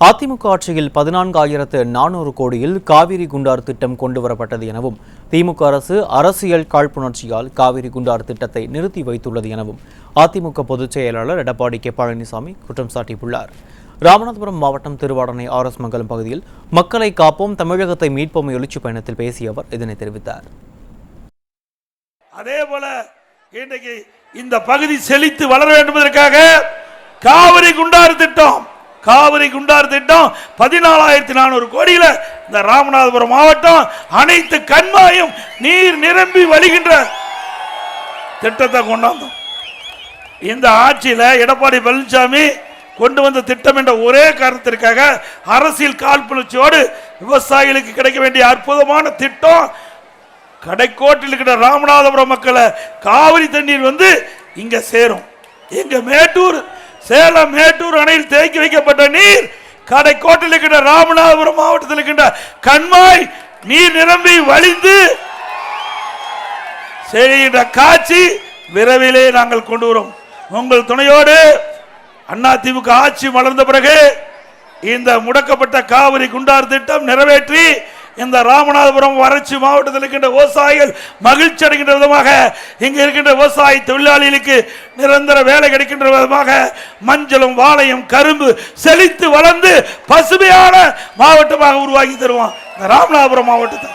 அதிமுக ஆட்சியில் 14,400 கோடியில் காவிரி குண்டார் திட்டம் கொண்டுவரப்பட்டது எனவும் திமுக அரசு அரசியல் காழ்ப்புணர்ச்சியால் காவிரி குண்டார் திட்டத்தை நிறுத்தி வைத்துள்ளது எனவும் அதிமுக பொதுச் செயலாளர் எடப்பாடி கே பழனிசாமி குற்றம் சாட்டியுள்ளார். ராமநாதபுரம் மாவட்டம் திருவாடனை RS மங்கலம் பகுதியில் மக்களை காப்போம் தமிழகத்தை மீட்போம் எழுச்சி பயணத்தில் பேசிய அவர் இதனை தெரிவித்தார். அதேபோல இன்றைக்கு இந்த பகுதி செழித்து வளர வேண்டும் என்பதற்காக காவிரி குண்டார் திட்டம் 14,400 கோடியில இந்த ராமநாதபுரம் மாவட்டம் அனைத்து கண்மாயும் நீர் நிரம்பி வழிகின்ற திட்டத்தை கொண்டாந்தோம். இந்த ஆட்சியில எடப்பாடி பழனிசாமி கொண்டு வந்த திட்டம் என்ற ஒரே காரணத்திற்காக அரசியல் காழ்ப்புணர்ச்சியோடு விவசாயிகளுக்கு கிடைக்க வேண்டிய அற்புதமான திட்டம் கடைக்கோட்டில் இருக்கிற ராமநாதபுரம் மக்களை காவிரி தண்ணீர் வந்து இங்க சேரும். எங்க மேட்டூர் சேலம் மேட்டூர் அணையில் தேக்கி வைக்கப்பட்ட நீர் கடைக்கோட்டில் இருக்கின்ற ராமநாதபுரம் மாவட்டத்தில் இருக்கின்ற கண்மாய் நீர் நிரம்பி வழிந்து செய்கின்ற காட்சி விரைவிலே நாங்கள் கொண்டு வரோம். உங்கள் துணையோடு அதிமுக ஆட்சி மலர்ந்த பிறகு இந்த முடக்கப்பட்ட காவிரி குண்டார் திட்டம் நிறைவேற்றி இந்த ராமநாதபுரம் வறட்சி மாவட்டத்தில் இருக்கின்ற விவசாயிகள் மகிழ்ச்சி அடைகின்ற விதமாக இங்கு இருக்கின்ற விவசாய தொழிலாளிகளுக்கு நிரந்தர வேலை கிடைக்கின்ற விதமாக மஞ்சளும் வாழையும் கரும்பு செழித்து வளர்ந்து பசுமையான மாவட்டமாக உருவாக்கி தருவோம் இந்த ராமநாதபுரம் மாவட்டத்தை.